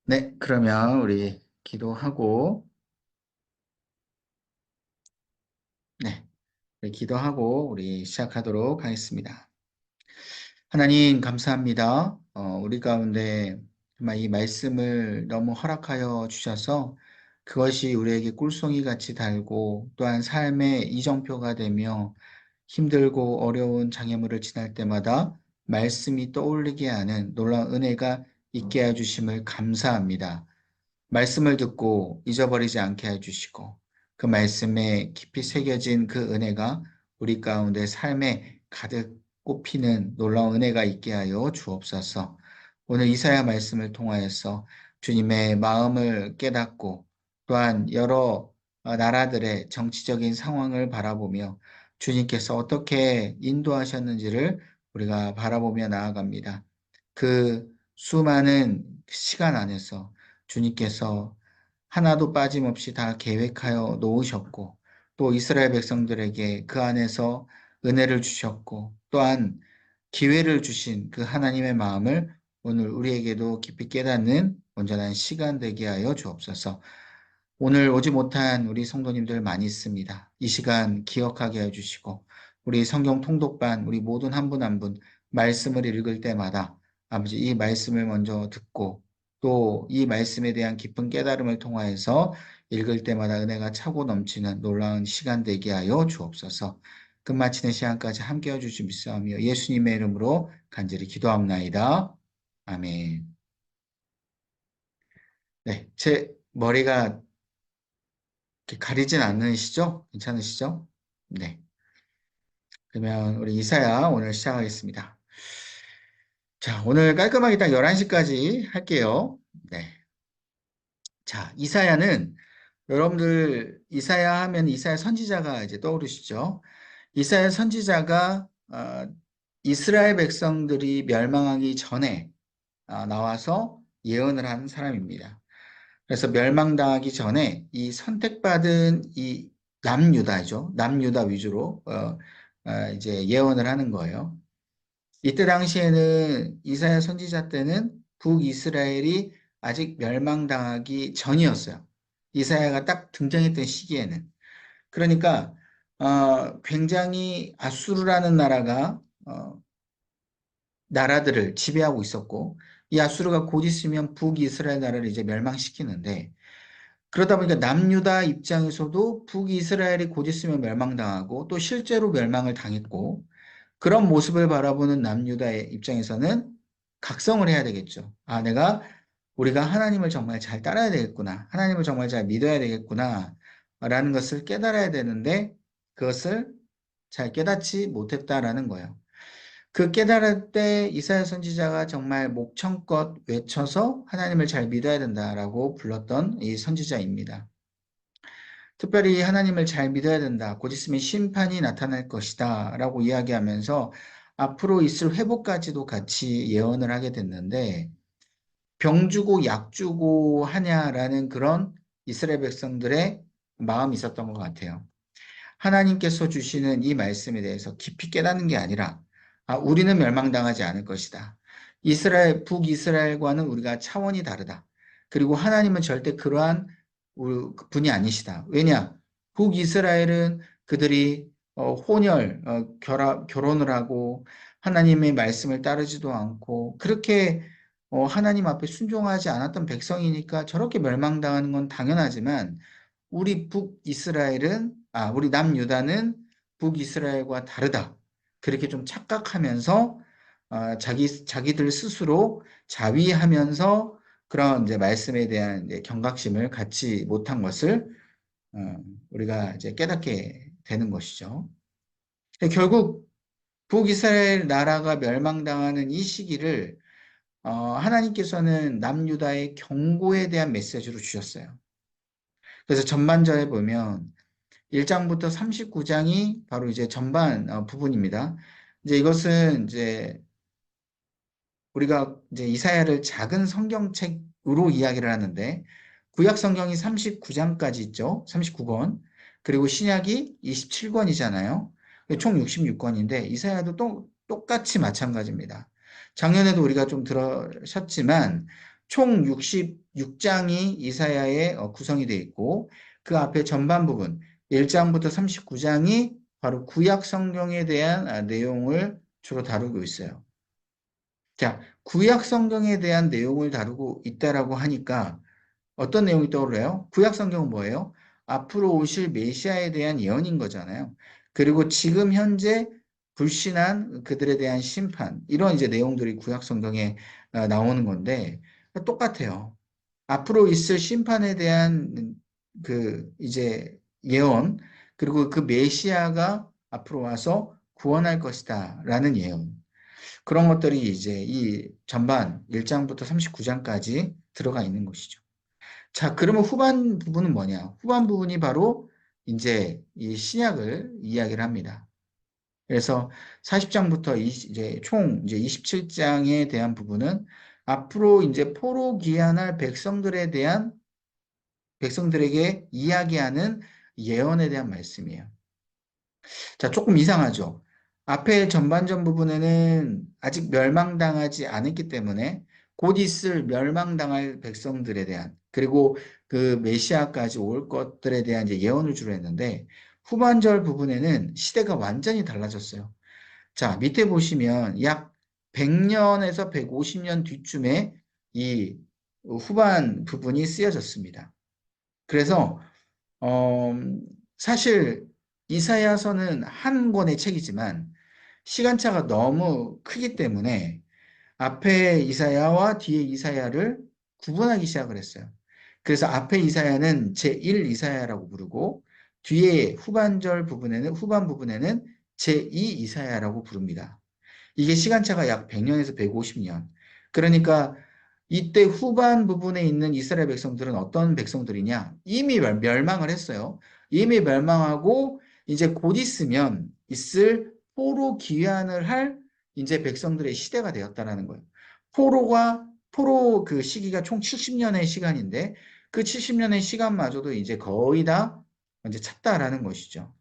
네, 그러면 우리 기도하고, 네, 우리 기도하고 우리 시작하도록 하겠습니다. 하나님, 감사합니다. 우리 가운데 정말 이 말씀을 너무 허락하여 주셔서 그것이 우리에게 꿀송이 같이 달고 또한 삶의 이정표가 되며 힘들고 어려운 장애물을 지날 때마다 말씀이 떠올리게 하는 놀라운 은혜가 있게 해주심을 감사합니다. 말씀을 듣고 잊어버리지 않게 해주시고 그 말씀에 깊이 새겨진 그 은혜가 우리 가운데 삶에 가득 꼽히는 놀라운 은혜가 있게 하여 주옵소서. 오늘 이사야 말씀을 통하여서 주님의 마음을 깨닫고 또한 여러 나라들의 정치적인 상황을 바라보며 주님께서 어떻게 인도하셨는지를 우리가 바라보며 나아갑니다. 그 수많은 시간 안에서 주님께서 하나도 빠짐없이 다 계획하여 놓으셨고 또 이스라엘 백성들에게 그 안에서 은혜를 주셨고 또한 기회를 주신 그 하나님의 마음을 오늘 우리에게도 깊이 깨닫는 온전한 시간 되게 하여 주옵소서. 오늘 오지 못한 우리 성도님들 많이 있습니다. 이 시간 기억하게 해주시고 우리 성경 통독반 우리 모든 한 분 한 분 말씀을 읽을 때마다 아버지 이 말씀을 먼저 듣고 또 이 말씀에 대한 깊은 깨달음을 통하여서 읽을 때마다 은혜가 차고 넘치는 놀라운 시간 되게 하여 주옵소서. 끝마치는 시간까지 함께 해주시 믿사오며 예수님의 이름으로 간절히 기도합나이다. 아멘. 네, 제 머리가 이렇게 가리진 않으시죠? 괜찮으시죠? 네. 그러면 우리 이사야 오늘 시작하겠습니다. 자, 오늘 깔끔하게 딱 11시까지 할게요. 네. 자, 이사야는 여러분들 이사야 하면 이사야 선지자가 이제 떠오르시죠? 이사야 선지자가 이스라엘 백성들이 멸망하기 전에 나와서 예언을 한 사람입니다. 그래서 멸망당하기 전에 이 선택받은 이 남유다죠. 남유다 위주로 이제 예언을 하는 거예요. 이때 당시에는 이사야 선지자 때는 북이스라엘이 아직 멸망당하기 전이었어요. 이사야가 딱 등장했던 시기에는. 그러니까 굉장히 아수르라는 나라가 나라들을 지배하고 있었고 이 아수르가 곧 있으면 북이스라엘 나라를 이제 멸망시키는데 그러다 보니까 남유다 입장에서도 북이스라엘이 곧 있으면 멸망당하고 또 실제로 멸망을 당했고 그런 모습을 바라보는 남유다의 입장에서는 각성을 해야 되겠죠. 아, 우리가 하나님을 정말 잘 따라야 되겠구나. 하나님을 정말 잘 믿어야 되겠구나. 라는 것을 깨달아야 되는데 그것을 잘 깨닫지 못했다라는 거예요. 그 깨달을 때 이사야 선지자가 정말 목청껏 외쳐서 하나님을 잘 믿어야 된다라고 불렀던 이 선지자입니다. 특별히 하나님을 잘 믿어야 된다. 곧 있으면 심판이 나타날 것이다. 라고 이야기하면서 앞으로 있을 회복까지도 같이 예언을 하게 됐는데 병 주고 약 주고 하냐라는 그런 이스라엘 백성들의 마음이 있었던 것 같아요. 하나님께서 주시는 이 말씀에 대해서 깊이 깨닫는 게 아니라 우리는 멸망당하지 않을 것이다. 북이스라엘과는 우리가 차원이 다르다. 그리고 하나님은 절대 그러한 분이 아니시다. 왜냐? 북이스라엘은 그들이 결혼을 하고 하나님의 말씀을 따르지도 않고 그렇게 하나님 앞에 순종하지 않았던 백성이니까 저렇게 멸망당하는 건 당연하지만 우리 남유다는 북이스라엘과 다르다. 그렇게 좀 착각하면서 자기들 스스로 자위하면서 그런 이제 말씀에 대한 이제 경각심을 갖지 못한 것을 어, 우리가 이제 깨닫게 되는 것이죠. 결국 북이스라엘 나라가 멸망당하는 이 시기를 하나님께서는 남유다의 경고에 대한 메시지로 주셨어요. 그래서 전반전에 보면 1장부터 39장이 바로 이제 전반 부분입니다. 이제 이것은 이제 우리가 이제 이사야를 작은 성경책으로 이야기를 하는데 구약 성경이 39장까지 있죠. 39권. 그리고 신약이 27권이잖아요. 총 66권인데 이사야도 똑같이 마찬가지입니다. 작년에도 우리가 좀 들으셨지만 총 66장이 이사야에 구성이 되어 있고 그 앞에 전반 부분 1장부터 39장이 바로 구약 성경에 대한 내용을 주로 다루고 있어요. 자, 구약 성경에 대한 내용을 다루고 있다라고 하니까 어떤 내용이 떠오르요? 구약 성경은 뭐예요? 앞으로 오실 메시아에 대한 예언인 거잖아요. 그리고 지금 현재 불신한 그들에 대한 심판, 이런 이제 내용들이 구약 성경에 나오는 건데 똑같아요. 앞으로 있을 심판에 대한 그 이제 예언, 그리고 그 메시아가 앞으로 와서 구원할 것이다라는 예언. 그런 것들이 이제 이 전반 1장부터 39장까지 들어가 있는 것이죠. 자, 그러면 후반 부분은 뭐냐? 후반 부분이 바로 이제 이 신약을 이야기를 합니다. 그래서 40장부터 이제 총 이제 27장에 대한 부분은 앞으로 이제 포로 귀환할 백성들에게 이야기하는 예언에 대한 말씀이에요. 자, 조금 이상하죠. 앞에 전반전 부분에는 아직 멸망당하지 않았기 때문에 곧 있을 멸망당할 백성들에 대한 그리고 그 메시아까지 올 것들에 대한 이제 예언을 주로 했는데 후반절 부분에는 시대가 완전히 달라졌어요. 자, 밑에 보시면 약 100년에서 150년 뒤쯤에 이 후반 부분이 쓰여졌습니다. 그래서 어, 사실 이사야서는 한 권의 책이지만 시간차가 너무 크기 때문에 앞에 이사야와 뒤에 이사야를 구분하기 시작을 했어요. 그래서 앞에 이사야는 제1 이사야라고 부르고 뒤에 후반 부분에는 제2 이사야라고 부릅니다. 이게 시간차가 약 100년에서 150년. 그러니까 이때 후반 부분에 있는 이스라엘 백성들은 어떤 백성들이냐? 이미 멸망을 했어요. 이미 멸망하고 이제 곧 있으면 있을 포로 귀환을 할 이제 백성들의 시대가 되었다라는 거예요. 포로 그 시기가 총 70년의 시간인데 그 70년의 시간마저도 이제 거의 다 이제 찼다라는 것이죠.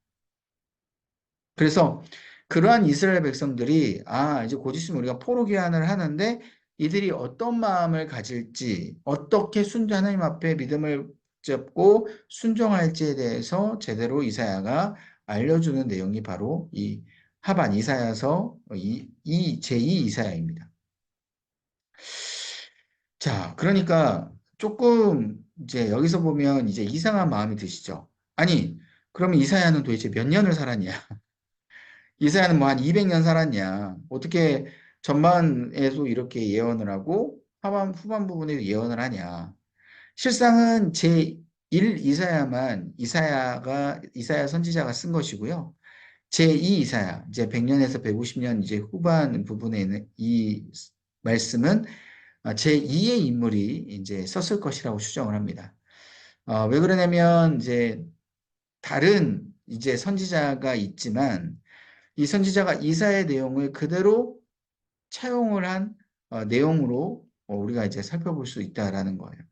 그래서 그러한 이스라엘 백성들이 이제 곧 있으면 우리가 포로 귀환을 하는데 이들이 어떤 마음을 가질지 어떻게 하나님 앞에 믿음을 잡고 순종할지에 대해서 제대로 이사야가 알려주는 내용이 바로 이 하반 이사야서 제2 이사야입니다. 자, 그러니까 조금 이제 여기서 보면 이제 이상한 마음이 드시죠. 아니, 그러면 이사야는 도대체 몇 년을 살았냐? 이사야는 뭐 한 200년 살았냐? 어떻게 전반에도 이렇게 예언을 하고 후반 부분에도 예언을 하냐? 실상은 제1 이사야 선지자가 쓴 것이고요. 제2 이사야, 이제 100년에서 150년 이제 후반 부분에 있는 이 말씀은 제2의 인물이 이제 썼을 것이라고 추정을 합니다. 왜 그러냐면 이제 다른 이제 선지자가 있지만 이 선지자가 이사의 내용을 그대로 차용을 한 내용으로 우리가 이제 살펴볼 수 있다라는 거예요.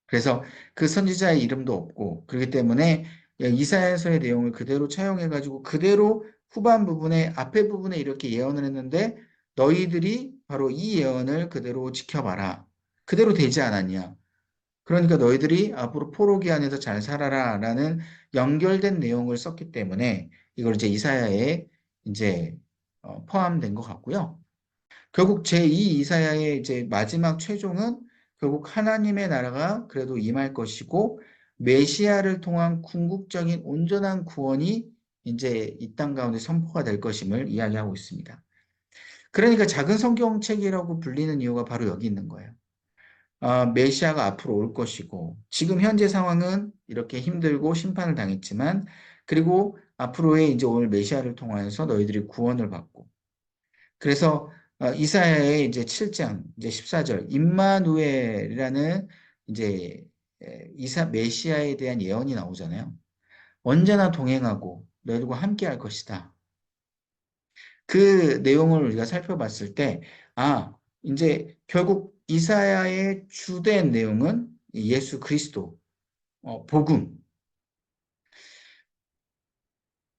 그래서 그 선지자의 이름도 없고 그렇기 때문에 이사야서의 내용을 그대로 차용해가지고 그대로 후반 부분에 앞에 부분에 이렇게 예언을 했는데 너희들이 바로 이 예언을 그대로 지켜봐라. 그대로 되지 않았냐. 그러니까 너희들이 앞으로 포로기 안에서 잘 살아라라는 연결된 내용을 썼기 때문에 이걸 이제 이사야에 이제 포함된 것 같고요. 결국 제2 이사야의 이제 마지막 최종은 결국 하나님의 나라가 그래도 임할 것이고 메시아를 통한 궁극적인 온전한 구원이 이제 이 땅 가운데 선포가 될 것임을 이야기하고 있습니다. 그러니까 작은 성경책이라고 불리는 이유가 바로 여기 있는 거예요. 메시아가 앞으로 올 것이고 지금 현재 상황은 이렇게 힘들고 심판을 당했지만 그리고 앞으로의 이제 오늘 메시아를 통하여서 너희들이 구원을 받고 그래서 이사야의 이제 7장 이제 14절 임마누엘이라는 이제 이사 메시아에 대한 예언이 나오잖아요. 언제나 동행하고 너희들과 함께 할 것이다. 그 내용을 우리가 살펴봤을 때 이제 결국 이사야의 주된 내용은 예수 그리스도 복음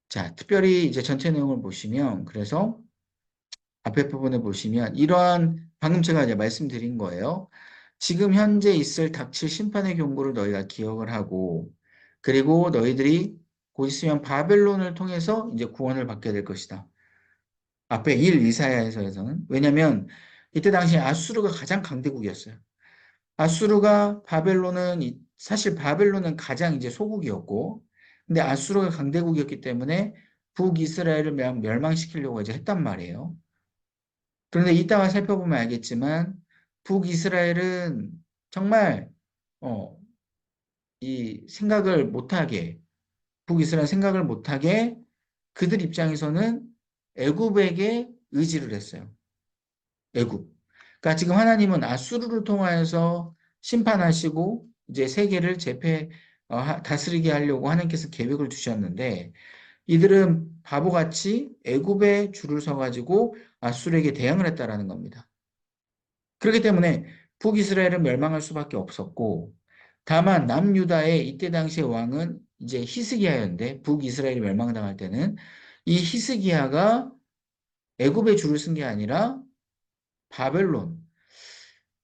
자, 특별히 이제 전체 내용을 보시면, 그래서 앞에 부분을 보시면, 이러한, 방금 제가 이제 말씀드린 거예요. 지금 현재 있을 닥칠 심판의 경고를 너희가 기억을 하고, 그리고 너희들이 곧 있으면 바벨론을 통해서 이제 구원을 받게 될 것이다. 앞에 1 이사야에서는. 왜냐면, 이때 당시 아수르가 가장 강대국이었어요. 아수르가 바벨론은 사실 바벨론은 가장 이제 소국이었고, 근데 아수르가 강대국이었기 때문에 북이스라엘을 멸망시키려고 이제 했단 말이에요. 그런데 이따가 살펴보면 알겠지만 북이스라엘은 정말 어, 이 생각을 못하게 북이스라엘 생각을 못하게 그들 입장에서는 애굽에게 의지를 했어요. 애굽. 그러니까 지금 하나님은 아수르를 통하여서 심판하시고 이제 세계를 다스리게 하려고 하나님께서 계획을 두셨는데 이들은 바보같이 애굽에 줄을 서가지고 아수르에게 대항을 했다라는 겁니다. 그렇기 때문에 북이스라엘은 멸망할 수밖에 없었고 다만 남유다의 이때 당시의 왕은 이제 히스기야였는데 북이스라엘이 멸망당할 때는 이 히스기야가 애굽에 줄을 쓴 게 아니라 바벨론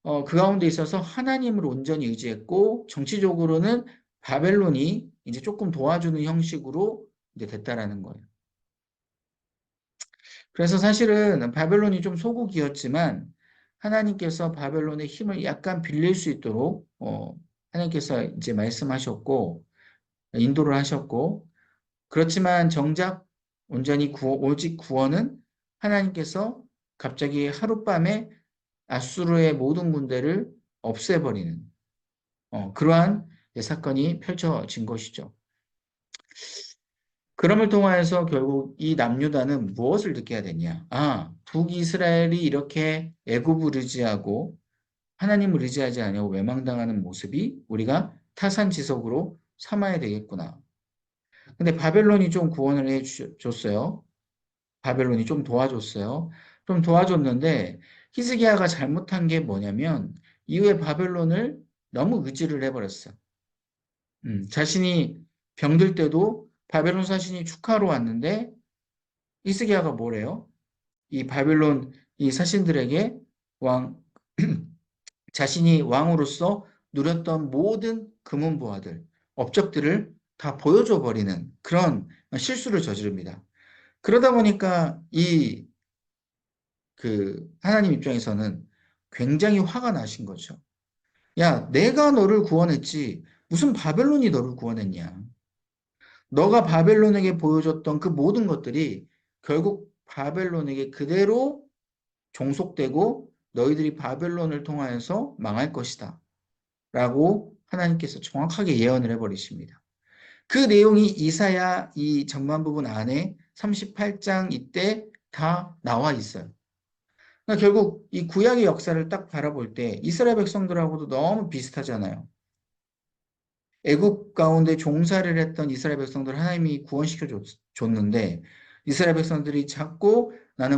그 가운데 있어서 하나님을 온전히 의지했고 정치적으로는 바벨론이 이제 조금 도와주는 형식으로 이제 됐다라는 거예요. 그래서 사실은 바벨론이 좀 소국이었지만 하나님께서 바벨론의 힘을 약간 빌릴 수 있도록 하나님께서 이제 말씀하셨고 인도를 하셨고 그렇지만 정작 온전히 오직 구원은 하나님께서 갑자기 하룻밤에 아수르의 모든 군대를 없애버리는 그러한 사건이 펼쳐진 것이죠. 그럼을 통하여서 결국 이 남유다는 무엇을 느껴야 되냐? 북이스라엘이 이렇게 애굽을 의지하고 하나님을 의지하지 않냐고 외망당하는 모습이 우리가 타산지석으로 삼아야 되겠구나. 근데 바벨론이 좀 구원을 줬어요. 바벨론이 좀 도와줬어요. 좀 도와줬는데 히스기야가 잘못한 게 뭐냐면 이후에 바벨론을 너무 의지를 해버렸어요. 자신이 병들 때도 바벨론 사신이 축하로 왔는데 히스기야가 뭐래요? 이 바벨론 이 사신들에게 왕 자신이 왕으로서 누렸던 모든 금은보화들, 업적들을 다 보여줘 버리는 그런 실수를 저지릅니다. 그러다 보니까 하나님 입장에서는 굉장히 화가 나신 거죠. 야, 내가 너를 구원했지. 무슨 바벨론이 너를 구원했냐. 너가 바벨론에게 보여줬던 그 모든 것들이 결국 바벨론에게 그대로 종속되고 너희들이 바벨론을 통하여서 망할 것이다. 라고 하나님께서 정확하게 예언을 해버리십니다. 그 내용이 이사야 이 전반 부분 안에 38장 이때 다 나와 있어요. 그러니까 결국 이 구약의 역사를 딱 바라볼 때 이스라엘 백성들하고도 너무 비슷하잖아요. 애굽 가운데 종살이를 했던 이스라엘 백성들 하나님이 구원시켜 줬는데 이스라엘 백성들이 자꾸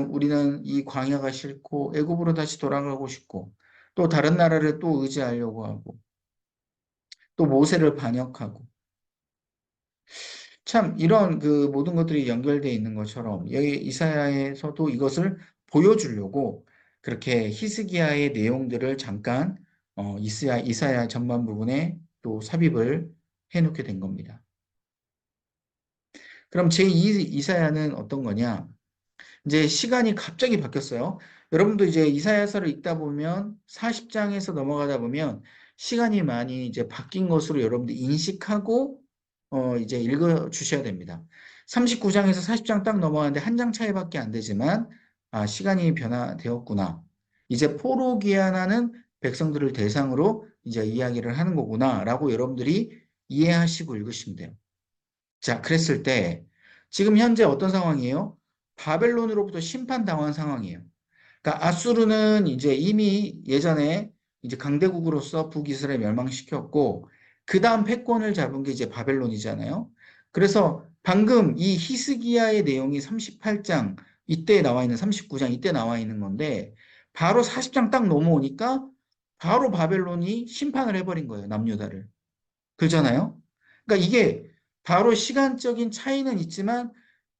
우리는 이 광야가 싫고 애굽으로 다시 돌아가고 싶고 또 다른 나라를 또 의지하려고 하고 또 모세를 반역하고 참 이런 그 모든 것들이 연결되어 있는 것처럼 여기 이사야에서도 이것을 보여주려고 그렇게 히스기야의 내용들을 잠깐 이사야 전반 부분에 또 삽입을 해놓게 된 겁니다. 그럼 제2 이사야는 어떤 거냐? 이제 시간이 갑자기 바뀌었어요. 여러분도 이제 이사야서를 읽다 보면 40장에서 넘어가다 보면 시간이 많이 이제 바뀐 것으로 여러분들 인식하고 이제 읽어 주셔야 됩니다. 39장에서 40장 딱 넘어가는데 한 장 차이밖에 안 되지만 시간이 변화되었구나. 이제 포로기한하는 백성들을 대상으로 이제 이야기를 하는 거구나라고 여러분들이 이해하시고 읽으시면 돼요. 자, 그랬을 때 지금 현재 어떤 상황이에요? 바벨론으로부터 심판당한 상황이에요. 그러니까 아수르는 이제 이미 예전에 이제 강대국으로서 북이스라엘 멸망시켰고 그 다음 패권을 잡은 게 이제 바벨론이잖아요. 그래서 방금 이 히스기야의 내용이 38장 이때 나와 있는 39장 이때 나와 있는 건데 바로 40장 딱 넘어오니까 바로 바벨론이 심판을 해버린 거예요. 남유다를. 그렇잖아요. 그러니까 이게 바로 시간적인 차이는 있지만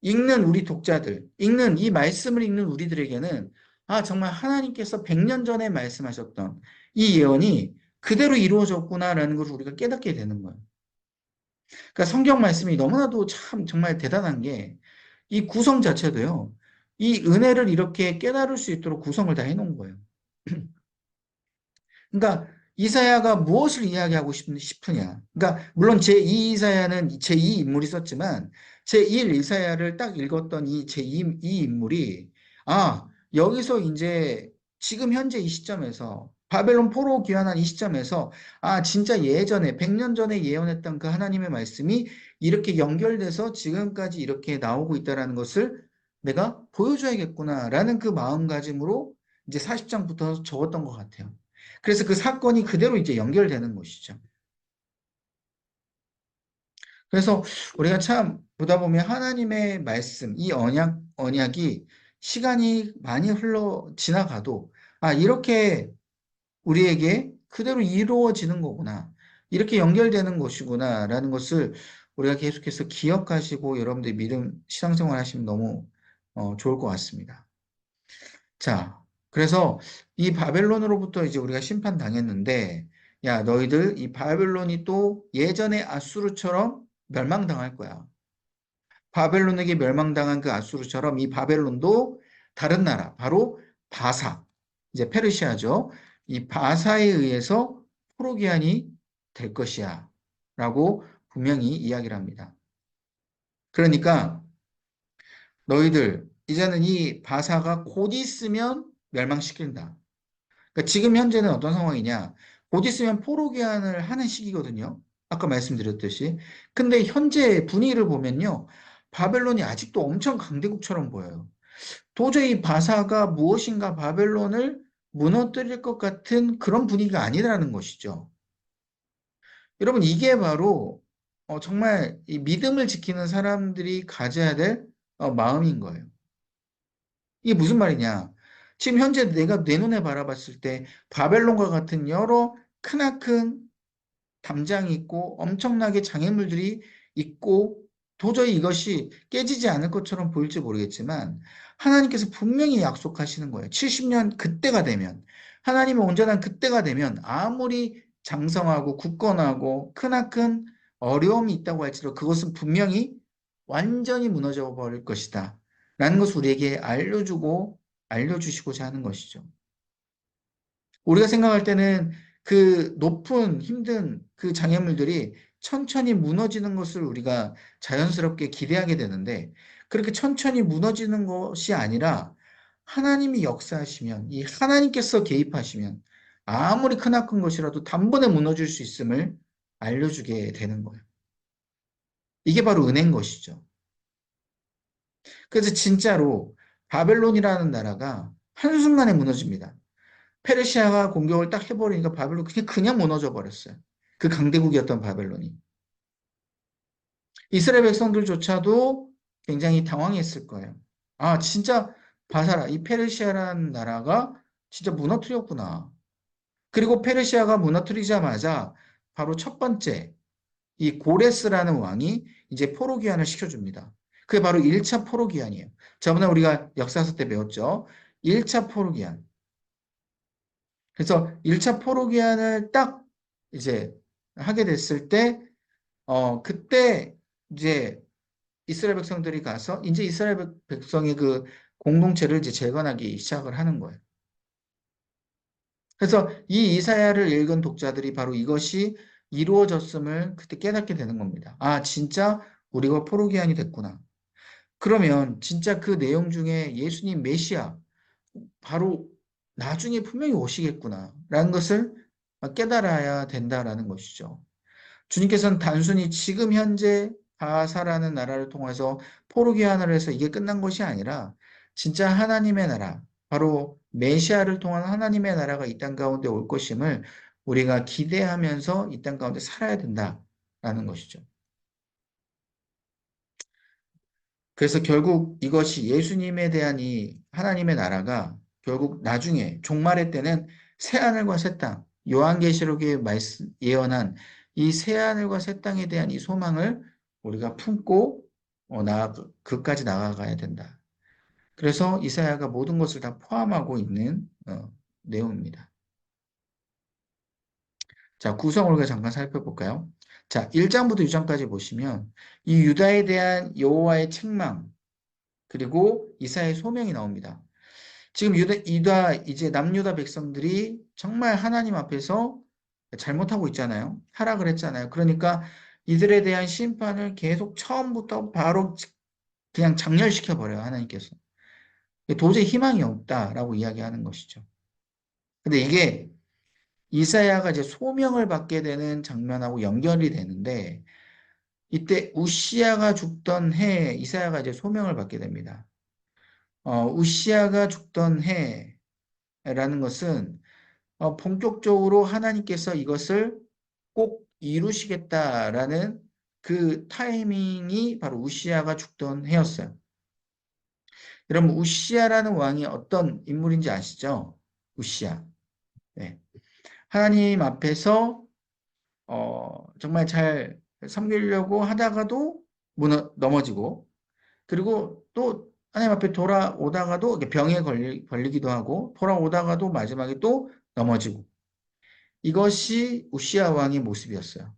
읽는 우리 독자들, 읽는 이 말씀을 읽는 우리들에게는 아, 정말 하나님께서 100년 전에 말씀하셨던 이 예언이 그대로 이루어졌구나라는 것을 우리가 깨닫게 되는 거예요. 그러니까 성경 말씀이 너무나도 참 정말 대단한 게 이 구성 자체도요. 이 은혜를 이렇게 깨달을 수 있도록 구성을 다 해놓은 거예요. 그러니까 이사야가 무엇을 이야기하고 싶으냐. 그러니까 물론 제2 이사야는 제2 인물이 썼지만 제1 이사야를 딱 읽었던 이 제2 이 인물이 아, 여기서 이제 지금 현재 이 시점에서 바벨론 포로 귀환한 이 시점에서 아, 진짜 예전에 100년 전에 예언했던 그 하나님의 말씀이 이렇게 연결돼서 지금까지 이렇게 나오고 있다라는 것을 내가 보여줘야겠구나라는 그 마음가짐으로 이제 40장부터 적었던 것 같아요. 그래서 그 사건이 그대로 이제 연결되는 것이죠. 그래서 우리가 참 보다 보면 하나님의 말씀, 이 언약이 시간이 많이 흘러 지나가도 아, 이렇게 우리에게 그대로 이루어지는 거구나. 이렇게 연결되는 것이구나라는 것을 우리가 계속해서 기억하시고 여러분들이 믿음 신앙생활 하시면 너무 좋을 것 같습니다. 자, 그래서 이 바벨론으로부터 이제 우리가 심판당했는데, 야, 너희들 이 바벨론이 또 예전의 아수르처럼 멸망당할 거야. 바벨론에게 멸망당한 그 아수르처럼 이 바벨론도 다른 나라, 바로 바사, 이제 페르시아죠. 이 바사에 의해서 포로기한이 될 것이야. 라고 분명히 이야기를 합니다. 그러니까 너희들, 이제는 이 바사가 곧 있으면 멸망시킨다. 그러니까 지금 현재는 어떤 상황이냐? 곧 있으면 포로기한을 하는 시기거든요. 아까 말씀드렸듯이. 근데 현재 분위기를 보면요. 바벨론이 아직도 엄청 강대국처럼 보여요. 도저히 바사가 무엇인가 바벨론을 무너뜨릴 것 같은 그런 분위기가 아니라는 것이죠. 여러분, 이게 바로 정말 이 믿음을 지키는 사람들이 가져야 될 마음인 거예요. 이게 무슨 말이냐? 지금 현재 내가 내 눈에 바라봤을 때 바벨론과 같은 여러 크나큰 담장이 있고 엄청나게 장애물들이 있고 도저히 이것이 깨지지 않을 것처럼 보일지 모르겠지만 하나님께서 분명히 약속하시는 거예요. 70년 그때가 되면 하나님의 온전한 그때가 되면 아무리 장성하고 굳건하고 크나큰 어려움이 있다고 할지라도 그것은 분명히 완전히 무너져 버릴 것이다. 라는 것을 우리에게 알려주시고자 하는 것이죠. 우리가 생각할 때는 그 높은 힘든 그 장애물들이 천천히 무너지는 것을 우리가 자연스럽게 기대하게 되는데 그렇게 천천히 무너지는 것이 아니라 하나님이 역사하시면 이 하나님께서 개입하시면 아무리 크나큰 것이라도 단번에 무너질 수 있음을 알려주게 되는 거예요. 이게 바로 은혜인 것이죠. 그래서 진짜로 바벨론이라는 나라가 한순간에 무너집니다. 페르시아가 공격을 딱 해버리니까 바벨론 그냥 무너져 버렸어요. 그 강대국이었던 바벨론이. 이스라엘 백성들조차도 굉장히 당황했을 거예요. 아, 진짜 바사라, 이 페르시아라는 나라가 진짜 무너뜨렸구나. 그리고 페르시아가 무너뜨리자마자 바로 첫 번째 이 고레스라는 왕이 이제 포로기한을 시켜줍니다. 그게 바로 1차 포로기한이에요. 저번에 우리가 역사서 때 배웠죠. 1차 포로기한. 그래서 1차 포로기한을 딱 이제 하게 됐을 때, 그때 이제 이스라엘 백성들이 가서 이제 이스라엘 백성의 그 공동체를 이제 재건하기 시작을 하는 거예요. 그래서 이 이사야를 읽은 독자들이 바로 이것이 이루어졌음을 그때 깨닫게 되는 겁니다. 아, 진짜 우리가 포로기한이 됐구나. 그러면 진짜 그 내용 중에 예수님 메시아, 바로 나중에 분명히 오시겠구나라는 것을 깨달아야 된다라는 것이죠. 주님께서는 단순히 지금 현재 바사라는 나라를 통해서 포로기한을 해서 이게 끝난 것이 아니라 진짜 하나님의 나라, 바로 메시아를 통한 하나님의 나라가 이 땅 가운데 올 것임을 우리가 기대하면서 이 땅 가운데 살아야 된다라는 것이죠. 그래서 결국 이것이 예수님에 대한 이 하나님의 나라가 결국 나중에 종말의 때는 새하늘과 새 땅, 요한계시록에 예언한 이 새하늘과 새 땅에 대한 이 소망을 우리가 품고 그까지 나아가야 된다. 그래서 이사야가 모든 것을 다 포함하고 있는 내용입니다. 자, 구성을 우리가 잠깐 살펴볼까요? 자, 1장부터 6장까지 보시면 이 유다에 대한 여호와의 책망 그리고 이사야의 소명이 나옵니다. 지금 유다 이제 남유다 백성들이 정말 하나님 앞에서 잘못하고 있잖아요. 하락을 했잖아요. 그러니까 이들에 대한 심판을 계속 처음부터 바로 그냥 장렬시켜 버려요. 하나님께서. 도저히 희망이 없다라고 이야기하는 것이죠. 근데 이게 이사야가 이제 소명을 받게 되는 장면하고 연결이 되는데 이때 우시야가 죽던 해에 이사야가 이제 소명을 받게 됩니다. 우시야가 죽던 해라는 것은 본격적으로 하나님께서 이것을 꼭 이루시겠다라는 그 타이밍이 바로 우시야가 죽던 해였어요. 여러분 우시야라는 왕이 어떤 인물인지 아시죠? 우시야. 네. 하나님 앞에서 정말 잘 섬기려고 하다가도 넘어지고 그리고 또 하나님 앞에 돌아오다가도 병에 걸리기도 하고 돌아오다가도 마지막에 또 넘어지고 이것이 우시야 왕의 모습이었어요.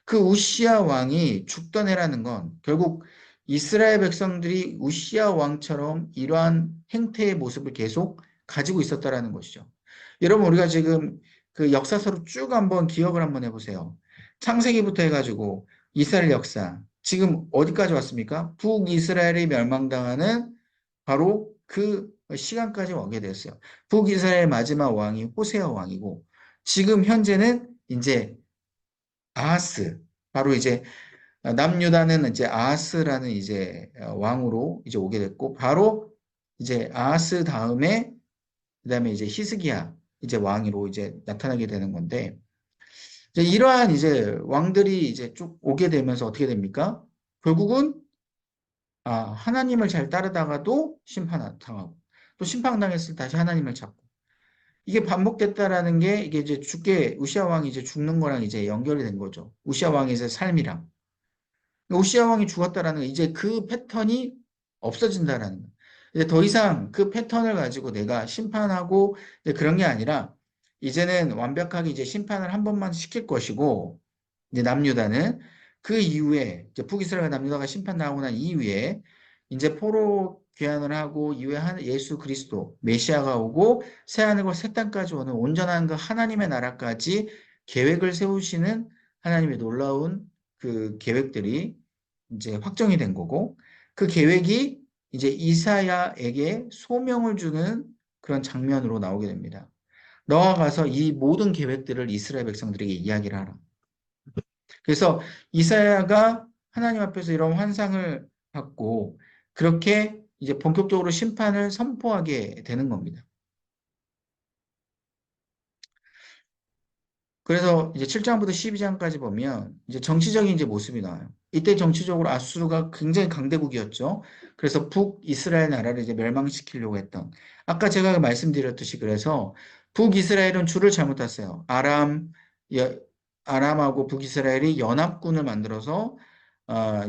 그 우시야 왕이 죽던 해라는 건 결국 이스라엘 백성들이 우시야 왕처럼 이러한 행태의 모습을 계속 가지고 있었다라는 것이죠. 여러분 우리가 지금 그 역사서로 쭉 한번 기억을 한번 해보세요. 창세기부터 해가지고 이스라엘 역사 지금 어디까지 왔습니까? 북이스라엘이 멸망당하는 바로 그 시간까지 오게 됐어요. 북이스라엘 마지막 왕이 호세아 왕이고 지금 현재는 이제 아하스 바로 이제 남유다는 이제 아하스라는 이제 왕으로 이제 오게 됐고 바로 이제 아하스 다음에 그다음에 이제 히스기야 이제 왕으로 이제 나타나게 되는 건데 이제 이러한 이제 왕들이 이제 쭉 오게 되면서 어떻게 됩니까? 결국은 하나님을 잘 따르다가도 심판당하고 또 심판당했을 때 다시 하나님을 찾고 이게 반복됐다라는 게 이게 이제 우시아 왕이 이제 죽는 거랑 이제 연결이 된 거죠. 우시아 왕의 이제 삶이랑. 우시아 왕이 죽었다라는 거, 이제 그 패턴이 없어진다라는 거. 이제 더 이상 그 패턴을 가지고 내가 심판하고 이제 그런 게 아니라 이제는 완벽하게 이제 심판을 한 번만 시킬 것이고 이제 남유다는 그 이후에 이제 북이스라엘 남유다가 심판 나오고 난 이후에 이제 포로 귀환을 하고 이후에 예수 그리스도 메시아가 오고 새 하늘과 새 땅까지 오는 온전한 그 하나님의 나라까지 계획을 세우시는 하나님의 놀라운 그 계획들이 이제 확정이 된 거고 그 계획이 이제 이사야에게 소명을 주는 그런 장면으로 나오게 됩니다. 너가 가서 이 모든 계획들을 이스라엘 백성들에게 이야기를 하라. 그래서 이사야가 하나님 앞에서 이런 환상을 받고 그렇게 이제 본격적으로 심판을 선포하게 되는 겁니다. 그래서 이제 7장부터 12장까지 보면 이제 정치적인 이제 모습이 나와요. 이때 정치적으로 아수르가 굉장히 강대국이었죠. 그래서 북이스라엘 나라를 이제 멸망시키려고 했던. 아까 제가 말씀드렸듯이 그래서 북이스라엘은 줄을 잘못 탔어요. 여- 아람하고 북이스라엘이 연합군을 만들어서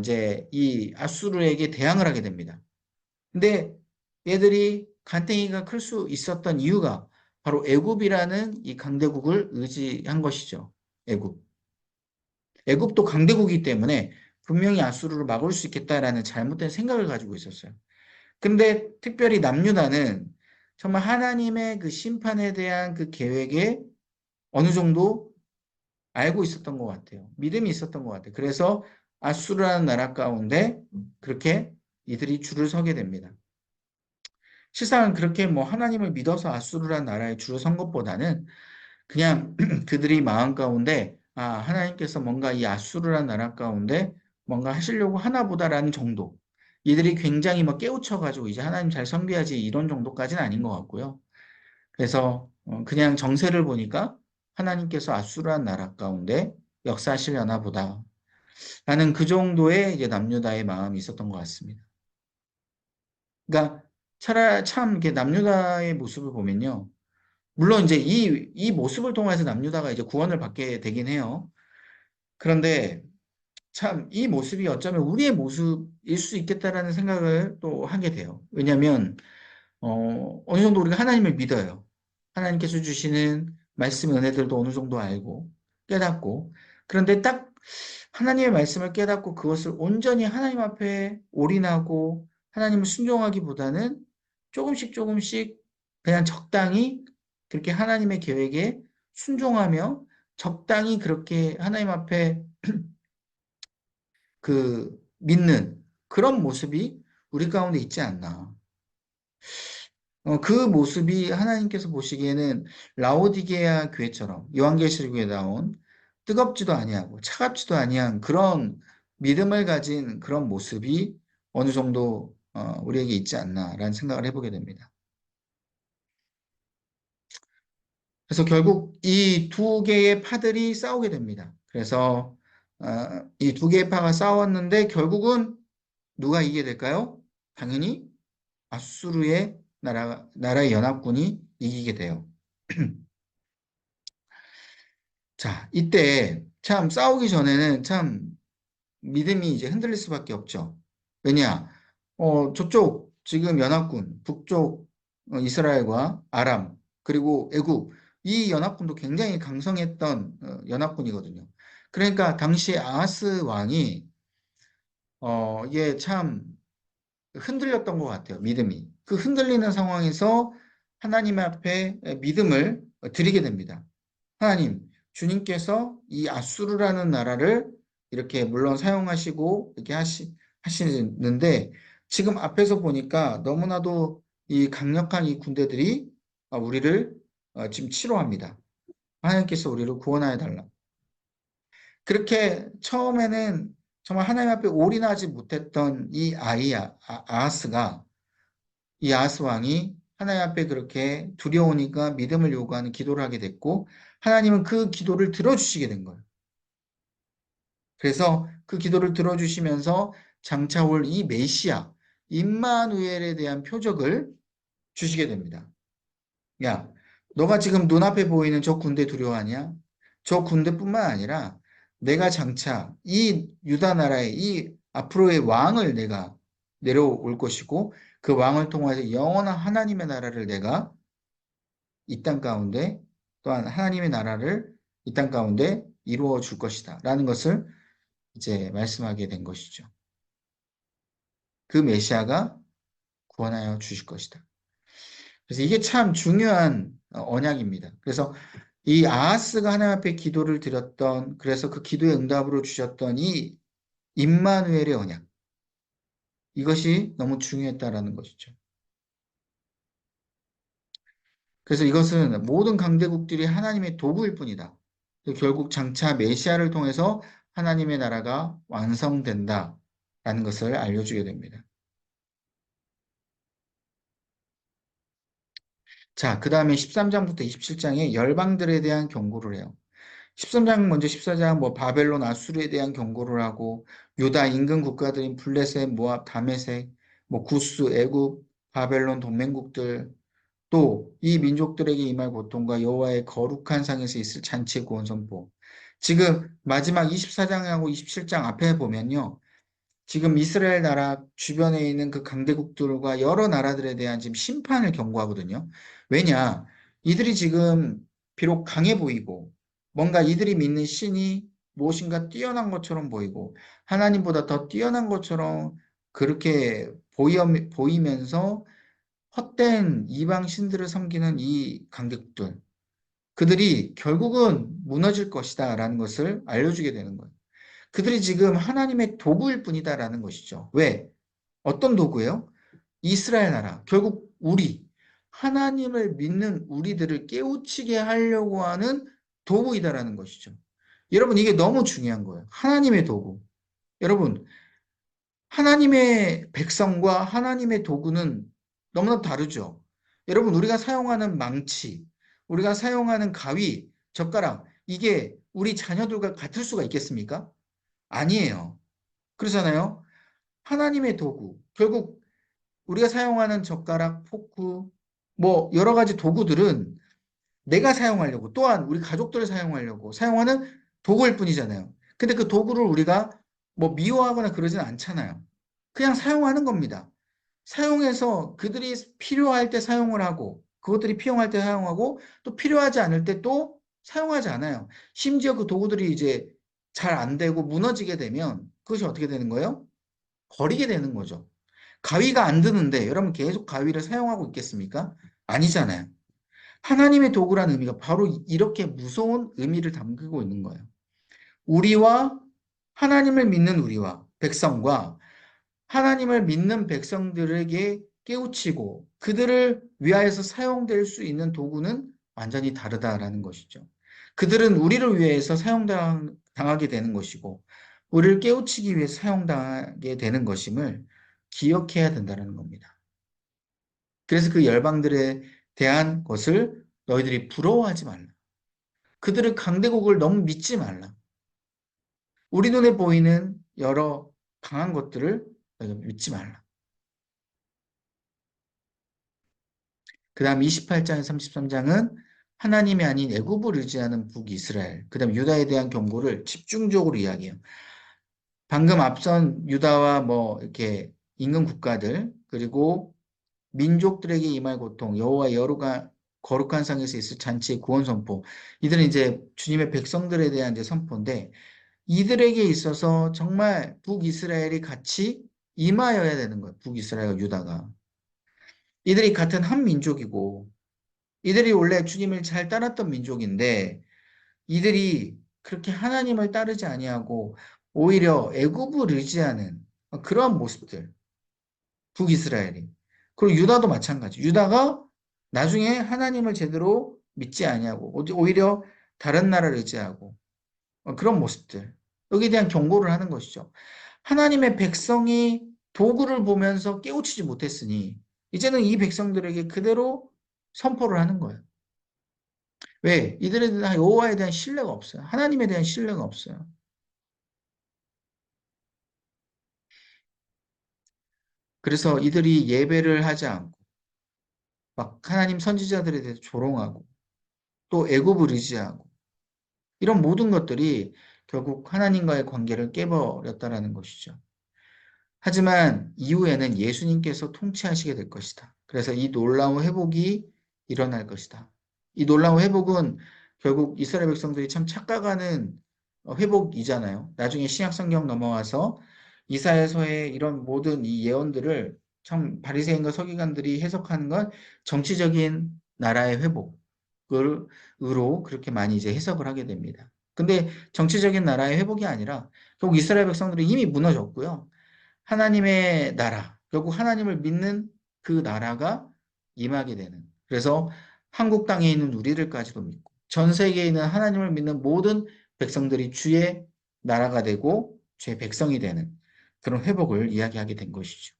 이제 이 아수르에게 대항을 하게 됩니다. 근데 얘들이 간탱이가 클 수 있었던 이유가 바로 애굽이라는 이 강대국을 의지한 것이죠. 애굽. 애굽도 강대국이기 때문에 분명히 아수르를 막을 수 있겠다라는 잘못된 생각을 가지고 있었어요. 근데 특별히 남유다는 정말 하나님의 그 심판에 대한 그 계획에 어느 정도 알고 있었던 것 같아요. 믿음이 있었던 것 같아요. 그래서 아수르라는 나라 가운데 그렇게 이들이 줄을 서게 됩니다. 실상 그렇게 뭐 하나님을 믿어서 아수르라는 나라에 줄을 선 것보다는 그냥 그들이 마음 가운데 하나님께서 뭔가 이 아수르라는 나라 가운데 뭔가 하시려고 하나 보다라는 정도. 이들이 굉장히 막 깨우쳐가지고 이제 하나님 잘 섬겨야지 이런 정도까지는 아닌 것 같고요. 그래서 그냥 정세를 보니까 하나님께서 아수르라는 나라 가운데 역사하시려나 보다. 라는 그 정도의 이제 남유다의 마음이 있었던 것 같습니다. 그러니까 차라리 참 이렇게 남유다의 모습을 보면요. 물론 이제 이 모습을 통해서 남유다가 이제 구원을 받게 되긴 해요. 그런데 참, 이 모습이 어쩌면 우리의 모습일 수 있겠다라는 생각을 또 하게 돼요. 왜냐하면, 어느 정도 우리가 하나님을 믿어요. 하나님께서 주시는 말씀 은혜들도 어느 정도 알고, 깨닫고, 그런데 딱 하나님의 말씀을 깨닫고 그것을 온전히 하나님 앞에 올인하고 하나님을 순종하기보다는 조금씩 조금씩 그냥 적당히 그렇게 하나님의 계획에 순종하며 적당히 그렇게 하나님 앞에 그 믿는 그런 모습이 우리 가운데 있지 않나. 그 모습이 하나님께서 보시기에는 라오디게아 교회처럼 요한계시록에 나온 뜨겁지도 아니하고 차갑지도 아니한 그런 믿음을 가진 그런 모습이 어느 정도 우리에게 있지 않나라는 생각을 해보게 됩니다. 그래서 결국 이 두 개의 파들이 싸우게 됩니다. 그래서 이 두 개의 파가 싸웠는데 결국은 누가 이기게 될까요? 당연히 아수르의 나라의 연합군이 이기게 돼요. 자, 이때 참 싸우기 전에는 참 믿음이 이제 흔들릴 수밖에 없죠. 왜냐? 저쪽 지금 연합군, 북쪽 이스라엘과 아람, 그리고 애굽, 이 연합군도 굉장히 강성했던 연합군이거든요. 그러니까 당시 아하스 왕이 이게 참 흔들렸던 것 같아요. 믿음이. 그 흔들리는 상황에서 하나님 앞에 믿음을 드리게 됩니다. 하나님, 주님께서 이 아수르라는 나라를 이렇게 물론 사용하시고 이렇게 하시는데 지금 앞에서 보니까 너무나도 이 강력한 이 군대들이 우리를 지금 치료합니다. 하나님께서 우리를 구원하여 달라. 그렇게 처음에는 정말 하나님 앞에 올인하지 못했던 이 아하스가 이 아하스 왕이 하나님 앞에 그렇게 두려우니까 믿음을 요구하는 기도를 하게 됐고 하나님은 그 기도를 들어주시게 된 거예요. 그래서 그 기도를 들어주시면서 장차 올 이 메시아 임마누엘에 대한 표적을 주시게 됩니다. 야, 너가 지금 눈앞에 보이는 저 군대 두려워하냐? 저 군대뿐만 아니라 내가 장차 이 유다 나라의 이 앞으로의 왕을 내가 내려올 것이고 그 왕을 통해서 영원한 하나님의 나라를 내가 이 땅 가운데 또한 하나님의 나라를 이 땅 가운데 이루어 줄 것이다. 라는 것을 이제 말씀하게 된 것이죠. 그 메시아가 구원하여 주실 것이다. 그래서 이게 참 중요한 언약입니다. 그래서 이 아하스가 하나님 앞에 기도를 드렸던 그래서 그 기도의 응답으로 주셨던 이 임마누엘의 언약 이것이 너무 중요했다라는 것이죠. 그래서 이것은 모든 강대국들이 하나님의 도구일 뿐이다. 결국 장차 메시아를 통해서 하나님의 나라가 완성된다라는 것을 알려주게 됩니다. 자, 그 다음에 13장부터 27장에 열방들에 대한 경고를 해요. 13장 먼저 14장 뭐 바벨론 아수르에 대한 경고를 하고 유다 인근 국가들인 블레셋, 모압, 다메섹, 뭐 구스, 애굽, 바벨론 동맹국들 또 이 민족들에게 임할 고통과 여호와의 거룩한 상에서 있을 잔치 구원 선포. 지금 마지막 24장하고 27장 앞에 보면요. 지금 이스라엘 나라 주변에 있는 그 강대국들과 여러 나라들에 대한 지금 심판을 경고하거든요. 왜냐? 이들이 지금 비록 강해 보이고 뭔가 이들이 믿는 신이 무엇인가 뛰어난 것처럼 보이고 하나님보다 더 뛰어난 것처럼 그렇게 보이면서 헛된 이방 신들을 섬기는 이 강대국들. 그들이 결국은 무너질 것이다 라는 것을 알려주게 되는 거예요. 그들이 지금 하나님의 도구일 뿐이다라는 것이죠. 왜? 어떤 도구예요? 이스라엘 나라. 결국 우리 하나님을 믿는 우리들을 깨우치게 하려고 하는 도구이다라는 것이죠. 여러분 이게 너무 중요한 거예요. 하나님의 도구. 여러분 하나님의 백성과 하나님의 도구는 너무나 다르죠. 여러분 우리가 사용하는 망치, 우리가 사용하는 가위, 젓가락 이게 우리 자녀들과 같을 수가 있겠습니까? 아니에요. 그러잖아요. 하나님의 도구. 결국 우리가 사용하는 젓가락, 포크, 뭐 여러 가지 도구들은 내가 사용하려고 또한 우리 가족들을 사용하려고 사용하는 도구일 뿐이잖아요. 근데 그 도구를 우리가 뭐 미워하거나 그러진 않잖아요. 그냥 사용하는 겁니다. 사용해서 그들이 필요할 때 사용을 하고 그것들이 필요할 때 사용하고 또 필요하지 않을 때 또 사용하지 않아요. 심지어 그 도구들이 이제 잘 안 되고 무너지게 되면 그것이 어떻게 되는 거예요? 버리게 되는 거죠. 가위가 안 드는데 여러분 계속 가위를 사용하고 있겠습니까? 아니잖아요. 하나님의 도구라는 의미가 바로 이렇게 무서운 의미를 담고 있는 거예요. 우리와 하나님을 믿는 우리와 백성과 하나님을 믿는 백성들에게 깨우치고 그들을 위하여서 사용될 수 있는 도구는 완전히 다르다라는 것이죠. 그들은 우리를 위해서 사용당하게 되는 것이고 우리를 깨우치기 위해 사용당하게 되는 것임을 기억해야 된다는 겁니다. 그래서 그 열방들에 대한 것을 너희들이 부러워하지 말라. 그들의 강대국을 너무 믿지 말라. 우리 눈에 보이는 여러 강한 것들을 믿지 말라. 그 다음 28장에 33장은 하나님이 아닌 애굽을 의지하는 북이스라엘, 그 다음 유다에 대한 경고를 집중적으로 이야기해요. 방금 앞선 유다와 뭐 이렇게 인근 국가들, 그리고 민족들에게 임할 고통, 여호와 여루가 거룩한 상에서 있을 잔치의 구원 선포. 이들은 이제 주님의 백성들에 대한 이제 선포인데 이들에게 있어서 정말 북이스라엘이 같이 임하여야 되는 거예요. 북이스라엘과 유다가. 이들이 같은 한 민족이고 이들이 원래 주님을 잘 따랐던 민족인데 이들이 그렇게 하나님을 따르지 아니하고 오히려 애굽을 의지하는 그러한 모습들. 북이스라엘이. 그리고 유다도 마찬가지. 유다가 나중에 하나님을 제대로 믿지 아니하고 오히려 다른 나라를 의지하고 그런 모습들. 여기에 대한 경고를 하는 것이죠. 하나님의 백성이 도구를 보면서 깨우치지 못했으니 이제는 이 백성들에게 그대로 선포를 하는 거예요. 왜? 이들에 대한 여호와에 대한 신뢰가 없어요. 하나님에 대한 신뢰가 없어요. 그래서 이들이 예배를 하지 않고 막 하나님 선지자들에 대해서 조롱하고 또 애굽을 의지하고 이런 모든 것들이 결국 하나님과의 관계를 깨버렸다라는 것이죠. 하지만 이후에는 예수님께서 통치하시게 될 것이다. 그래서 이 놀라운 회복이 일어날 것이다. 이 놀라운 회복은 결국 이스라엘 백성들이 참 착각하는 회복이잖아요. 나중에 신약 성경 넘어와서 이사야서의 이런 모든 이 예언들을 참 바리새인과 서기관들이 해석하는 건 정치적인 나라의 회복으로 그렇게 많이 이제 해석을 하게 됩니다. 근데 정치적인 나라의 회복이 아니라 결국 이스라엘 백성들이 이미 무너졌고요. 하나님의 나라, 결국 하나님을 믿는 그 나라가 임하게 되는. 그래서 한국 땅에 있는 우리들까지도 믿고 전 세계에 있는 하나님을 믿는 모든 백성들이 주의 나라가 되고 주의 백성이 되는 그런 회복을 이야기하게 된 것이죠.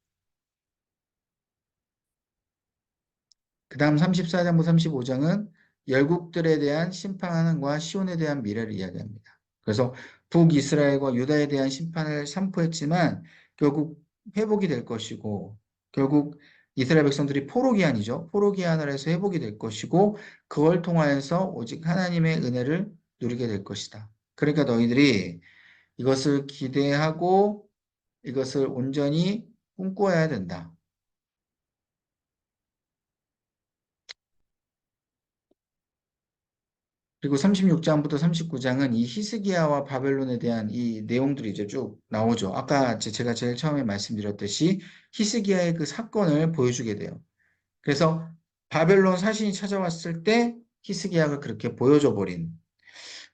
그 다음 34장부터 35장은 열국들에 대한 심판과 시온에 대한 미래를 이야기합니다. 그래서 북이스라엘과 유다에 대한 심판을 선포했지만 결국 회복이 될 것이고 결국 이스라엘 백성들이 포로기한이죠. 포로기한을 해서 회복이 될 것이고 그걸 통하여서 오직 하나님의 은혜를 누리게 될 것이다. 그러니까 너희들이 이것을 기대하고 이것을 온전히 꿈꿔야 된다. 그리고 36장부터 39장은 이 히스기야와 바벨론에 대한 이 내용들이 이제 쭉 나오죠. 아까 제가 제일 처음에 말씀드렸듯이 히스기야의 그 사건을 보여주게 돼요. 그래서 바벨론 사신이 찾아왔을 때 히스기야가 그렇게 보여줘 버린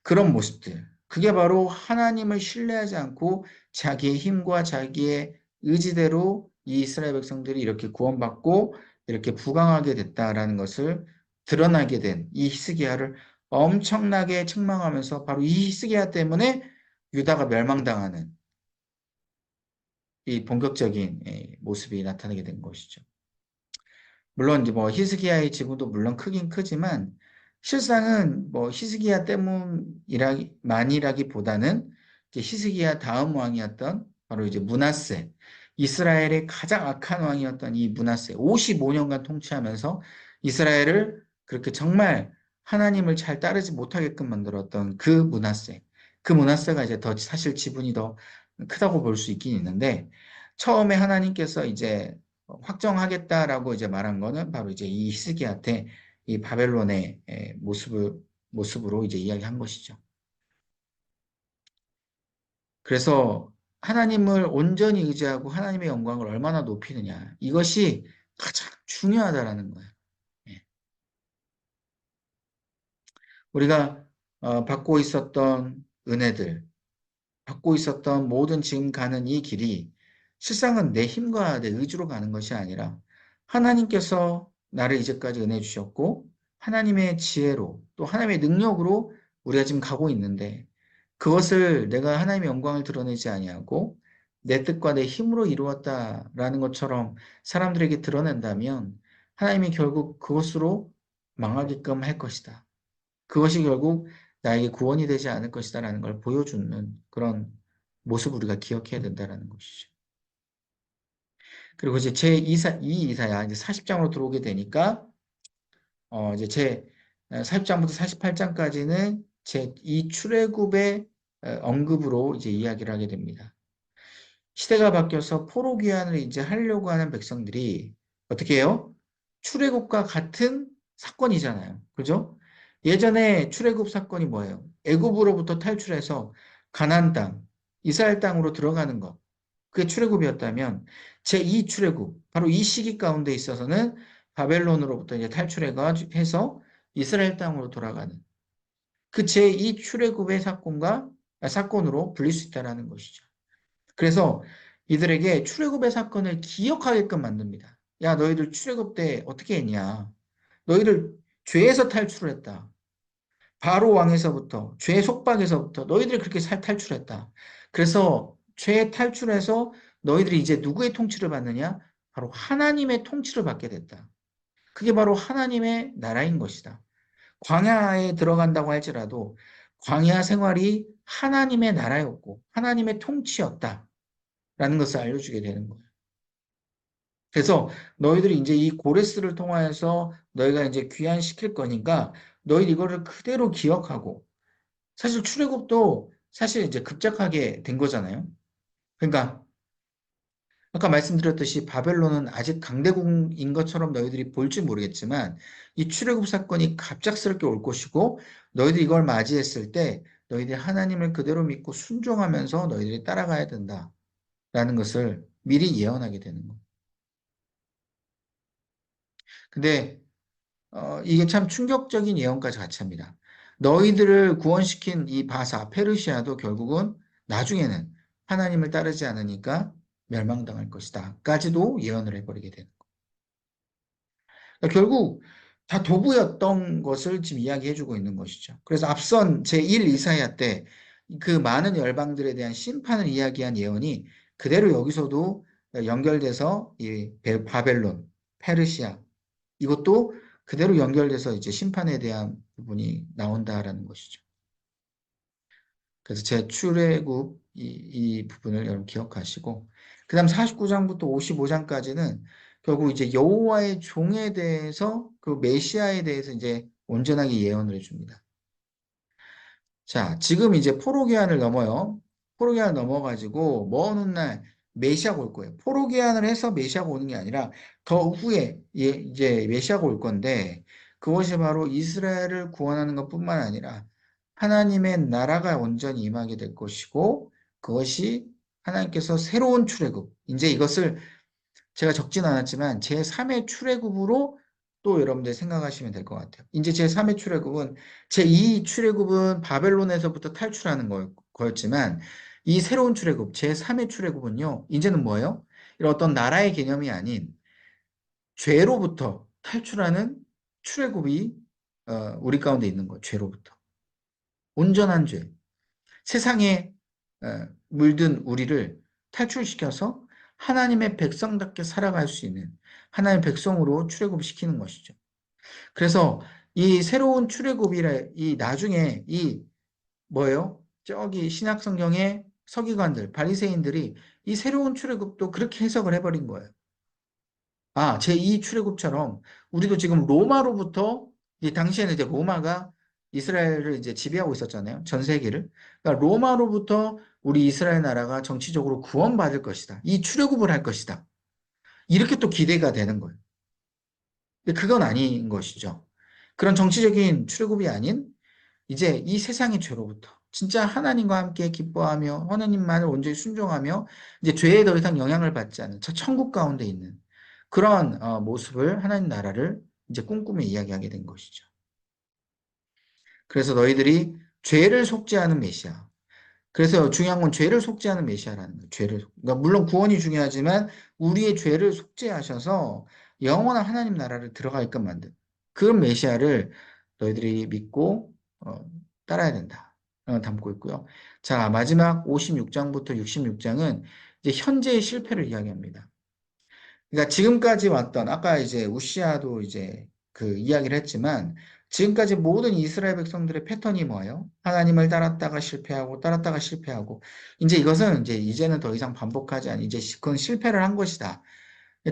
그런 모습들. 그게 바로 하나님을 신뢰하지 않고 자기의 힘과 자기의 의지대로 이 이스라엘 백성들이 이렇게 구원받고 이렇게 부강하게 됐다라는 것을 드러나게 된 이 히스기야를 엄청나게 책망하면서 바로 이 히스기야 때문에 유다가 멸망당하는 이 본격적인 모습이 나타나게 된 것이죠. 물론 이제 뭐 히스기야의 지분도 물론 크긴 크지만 실상은 뭐 히스기야 때문이라기보다는 이제 히스기야 다음 왕이었던 바로 이제 므낫세, 이스라엘의 가장 악한 왕이었던 이 므낫세 55년간 통치하면서 이스라엘을 그렇게 정말 하나님을 잘 따르지 못하게끔 만들었던 그 므낫세, 그 므낫세가 이제 더 사실 지분이 더 크다고 볼 수 있긴 있는데, 처음에 하나님께서 이제 확정하겠다라고 이제 말한 거는 바로 이제 이 히스기야한테 이 바벨론의 모습으로 이제 이야기한 것이죠. 그래서 하나님을 온전히 의지하고 하나님의 영광을 얼마나 높이느냐. 이것이 가장 중요하다라는 거예요. 예. 우리가 받고 있었던 은혜들, 받고 있었던 모든 지금 가는 이 길이 실상은 내 힘과 내 의지로 가는 것이 아니라 하나님께서 나를 이제까지 은혜 주셨고 하나님의 지혜로 또 하나님의 능력으로 우리가 지금 가고 있는데 그것을 내가 하나님의 영광을 드러내지 아니하고 내 뜻과 내 힘으로 이루었다라는 것처럼 사람들에게 드러낸다면 하나님이 결국 그것으로 망하게끔 할 것이다. 그것이 결국 나에게 구원이 되지 않을 것이다라는 걸 보여주는 그런 모습을 우리가 기억해야 된다라는 것이죠. 그리고 이제 이 이사야 이제 40장으로 들어오게 되니까 이제 제 40장부터 48장까지는 제 이 출애굽의 언급으로 이제 이야기를 하게 됩니다. 시대가 바뀌어서 포로 귀환을 이제 하려고 하는 백성들이 어떻게 해요? 출애굽과 같은 사건이잖아요. 그죠? 예전에 출애굽 사건이 뭐예요? 애굽으로부터 탈출해서 가나안 땅, 이스라엘 땅으로 들어가는 것. 그게 출애굽이었다면 제2 출애굽, 바로 이 시기 가운데 있어서는 바벨론으로부터 이제 탈출해서 이스라엘 땅으로 돌아가는 그 제2 출애굽의 사건으로 불릴 수 있다라는 것이죠. 그래서 이들에게 출애굽의 사건을 기억하게끔 만듭니다. 야, 너희들 출애굽 때 어떻게 했냐? 너희들 죄에서 탈출을 했다. 바로 왕에서부터, 죄의 속박에서부터 너희들이 그렇게 탈출했다. 그래서 죄에 탈출해서 너희들이 이제 누구의 통치를 받느냐? 바로 하나님의 통치를 받게 됐다. 그게 바로 하나님의 나라인 것이다. 광야에 들어간다고 할지라도 광야 생활이 하나님의 나라였고 하나님의 통치였다. 라는 것을 알려주게 되는 거예요. 그래서 너희들이 이제 이 고레스를 통하여서 너희가 이제 귀환시킬 거니까 너희 이거를 그대로 기억하고 사실 출애굽도 사실 이제 급작하게 된 거잖아요. 그러니까 아까 말씀드렸듯이 바벨론은 아직 강대국인 것처럼 너희들이 볼지 모르겠지만 이 출애굽 사건이 갑작스럽게 올 것이고 너희들이 이걸 맞이했을 때 너희들이 하나님을 그대로 믿고 순종하면서 너희들이 따라가야 된다라는 것을 미리 예언하게 되는 거예요. 근데 이게 참 충격적인 예언까지 같이 합니다. 너희들을 구원시킨 이 바사, 페르시아도 결국은 나중에는 하나님을 따르지 않으니까 멸망당할 것이다. 까지도 예언을 해버리게 되는 거예요. 그러니까 결국 다 도구였던 것을 지금 이야기해주고 있는 것이죠. 그래서 앞선 제1 이사야 때 그 많은 열방들에 대한 심판을 이야기한 예언이 그대로 여기서도 연결돼서 이 바벨론, 페르시아 이것도 그대로 연결돼서 이제 심판에 대한 부분이 나온다라는 것이죠. 그래서 제 출애굽 이 부분을 여러분 기억하시고, 그 다음 49장부터 55장까지는 결국 이제 여호와의 종에 대해서 그 메시아에 대해서 이제 온전하게 예언을 해줍니다. 자, 지금 이제 포로기한을 넘어요. 포로기한을 넘어가지고 먼 훗날 메시아가 올 거예요. 포로기한을 해서 메시아가 오는 게 아니라 더 후에 이제 메시아가 올 건데 그것이 바로 이스라엘을 구원하는 것뿐만 아니라 하나님의 나라가 온전히 임하게 될 것이고 그것이 하나님께서 새로운 출애굽. 이제 이것을 제가 적진 않았지만 제3의 출애굽으로 또 여러분들 생각하시면 될 것 같아요. 이제 제3의 출애굽은 제2 출애굽은 바벨론에서부터 탈출하는 거였지만 이 새로운 출애굽, 제3의 출애굽은요. 이제는 뭐예요? 이런 어떤 나라의 개념이 아닌 죄로부터 탈출하는 출애굽이 우리 가운데 있는 거예요. 죄로부터. 온전한 죄. 세상에 물든 우리를 탈출시켜서 하나님의 백성답게 살아갈 수 있는 하나님의 백성으로 출애굽시키는 것이죠. 그래서 이 새로운 출애굽이라 이 나중에 이 뭐예요? 저기 신약 성경의 서기관들, 바리새인들이 이 새로운 출애굽도 그렇게 해석을 해버린 거예요. 아, 제2 출애굽처럼 우리도 지금 로마로부터 이 당시에는 이제 로마가 이스라엘을 이제 지배하고 있었잖아요. 전 세계를. 그러니까 로마로부터 우리 이스라엘 나라가 정치적으로 구원받을 것이다. 이 출애굽을 할 것이다. 이렇게 또 기대가 되는 거예요. 근데 그건 아닌 것이죠. 그런 정치적인 출애굽이 아닌 이제 이 세상의 죄로부터 진짜 하나님과 함께 기뻐하며 하나님만을 온전히 순종하며 이제 죄에 더 이상 영향을 받지 않는 저 천국 가운데 있는 그런 모습을 하나님 나라를 이제 꿈꾸며 이야기하게 된 것이죠. 그래서 너희들이 죄를 속죄하는 메시아. 그래서 중요한 건 죄를 속죄하는 메시아라는 거예요. 그러니까 물론 구원이 중요하지만 우리의 죄를 속죄하셔서 영원한 하나님 나라를 들어가게끔 만든 그런 메시아를 너희들이 믿고 따라야 된다. 담고 있고요. 자, 마지막 56장부터 66장은 이제 현재의 실패를 이야기합니다. 그러니까 지금까지 왔던 아까 이제 우시아도 이제 그 이야기를 했지만 지금까지 모든 이스라엘 백성들의 패턴이 뭐예요? 하나님을 따랐다가 실패하고 따랐다가 실패하고 이제 이것은 이제는 더 이상 반복하지 않니 이제 그건 실패를 한 것이다.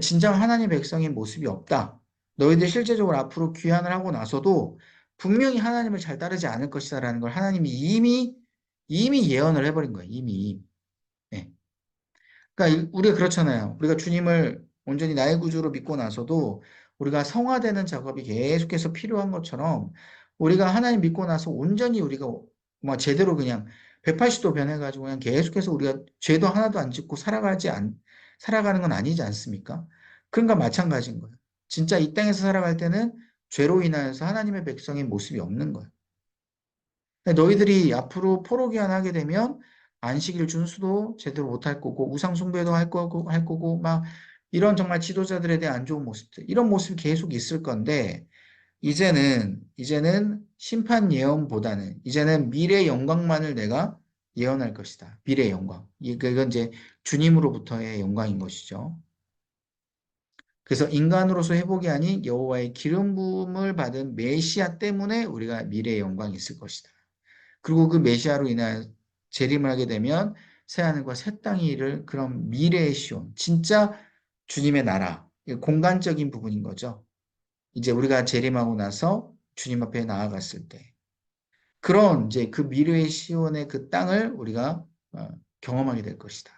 진정 하나님 백성의 모습이 없다. 너희들 실제적으로 앞으로 귀환을 하고 나서도 분명히 하나님을 잘 따르지 않을 것이다라는 걸 하나님이 이미 예언을 해버린 거예요. 이미. 네. 그러니까 우리가 그렇잖아요. 우리가 주님을 온전히 나의 구주로 믿고 나서도 우리가 성화되는 작업이 계속해서 필요한 것처럼 우리가 하나님 믿고 나서 온전히 우리가 뭐 제대로 그냥 180도 변해가지고 그냥 계속해서 우리가 죄도 하나도 안 짓고 살아가는 건 아니지 않습니까? 그런 건 마찬가지인 거예요. 진짜 이 땅에서 살아갈 때는 죄로 인하여서 하나님의 백성의 모습이 없는 거예요. 너희들이 앞으로 포로기한하게 되면 안식일 준수도 제대로 못할 거고 우상숭배도 할 거고 막 이런 정말 지도자들에 대한 안 좋은 모습들 이런 모습이 계속 있을 건데 이제는 심판 예언보다는 이제는 미래 영광만을 내가 예언할 것이다. 미래 영광. 이건 이제 주님으로부터의 영광인 것이죠. 그래서 인간으로서 회복이 아닌 여호와의 기름 부음을 받은 메시아 때문에 우리가 미래의 영광이 있을 것이다. 그리고 그 메시아로 인하여 재림을 하게 되면 새하늘과 새 땅이 이를 그런 미래의 시온, 진짜 주님의 나라, 공간적인 부분인 거죠. 이제 우리가 재림하고 나서 주님 앞에 나아갔을 때 그런 이제 그 미래의 시온의 그 땅을 우리가 경험하게 될 것이다.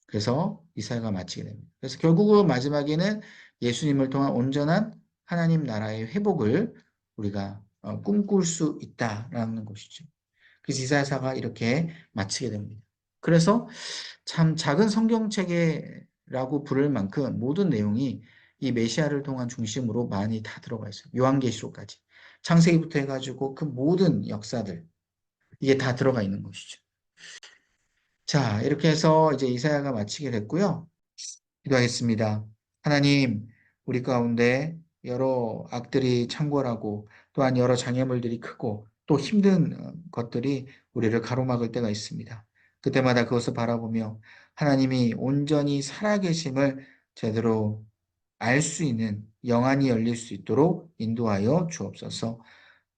그래서 이사야가 마치게 됩니다. 그래서 결국은 마지막에는 예수님을 통한 온전한 하나님 나라의 회복을 우리가 꿈꿀 수 있다라는 것이죠. 그래서 이사야서가 이렇게 마치게 됩니다. 그래서 참 작은 성경책이라고 부를 만큼 모든 내용이 이 메시아를 통한 중심으로 많이 다 들어가 있어요. 요한계시록까지. 창세기부터 해가지고 그 모든 역사들 이게 다 들어가 있는 것이죠. 자, 이렇게 해서 이제 이사야가 마치게 됐고요. 기도하겠습니다. 하나님, 우리 가운데 여러 악들이 창궐하고 또한 여러 장애물들이 크고 또 힘든 것들이 우리를 가로막을 때가 있습니다. 그때마다 그것을 바라보며 하나님이 온전히 살아계심을 제대로 알 수 있는 영안이 열릴 수 있도록 인도하여 주옵소서.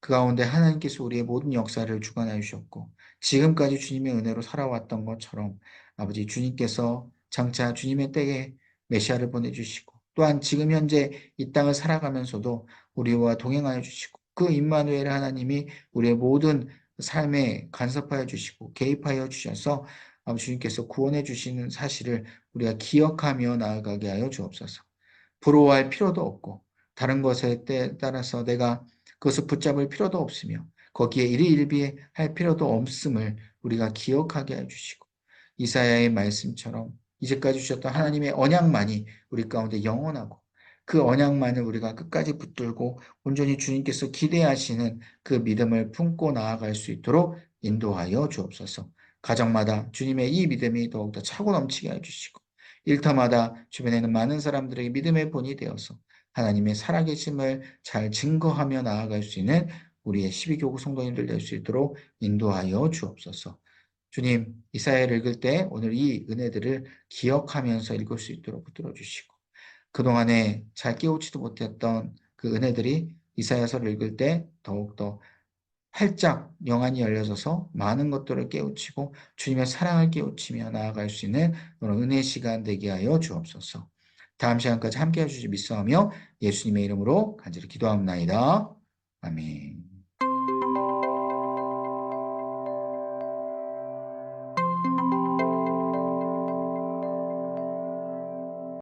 그 가운데 하나님께서 우리의 모든 역사를 주관하여 주셨고 지금까지 주님의 은혜로 살아왔던 것처럼 아버지 주님께서 장차 주님의 때에 메시아를 보내주시고 또한 지금 현재 이 땅을 살아가면서도 우리와 동행하여 주시고 그 임마누엘 하나님이 우리의 모든 삶에 간섭하여 주시고 개입하여 주셔서 아버지 주님께서 구원해 주시는 사실을 우리가 기억하며 나아가게 하여 주옵소서. 부러워할 필요도 없고 다른 것에 따라서 내가 그것을 붙잡을 필요도 없으며 거기에 일희일비할 필요도 없음을 우리가 기억하게 해주시고 이사야의 말씀처럼 이제까지 주셨던 하나님의 언약만이 우리 가운데 영원하고 그 언약만을 우리가 끝까지 붙들고 온전히 주님께서 기대하시는 그 믿음을 품고 나아갈 수 있도록 인도하여 주옵소서. 가정마다 주님의 이 믿음이 더욱더 차고 넘치게 해주시고 일터마다 주변에는 많은 사람들에게 믿음의 본이 되어서 하나님의 살아계심을 잘 증거하며 나아갈 수 있는 우리의 12교구 성도님들 될 수 있도록 인도하여 주옵소서. 주님, 이사야를 읽을 때 오늘 이 은혜들을 기억하면서 읽을 수 있도록 붙들어 주시고 그동안에 잘 깨우치도 못했던 그 은혜들이 이사야서를 읽을 때 더욱더 활짝 영안이 열려져서 많은 것들을 깨우치고 주님의 사랑을 깨우치며 나아갈 수 있는 그런 은혜 시간 되게 하여 주옵소서. 다음 시간까지 함께 해주시 믿사하며 예수님의 이름으로 간절히 기도합니다. 아멘.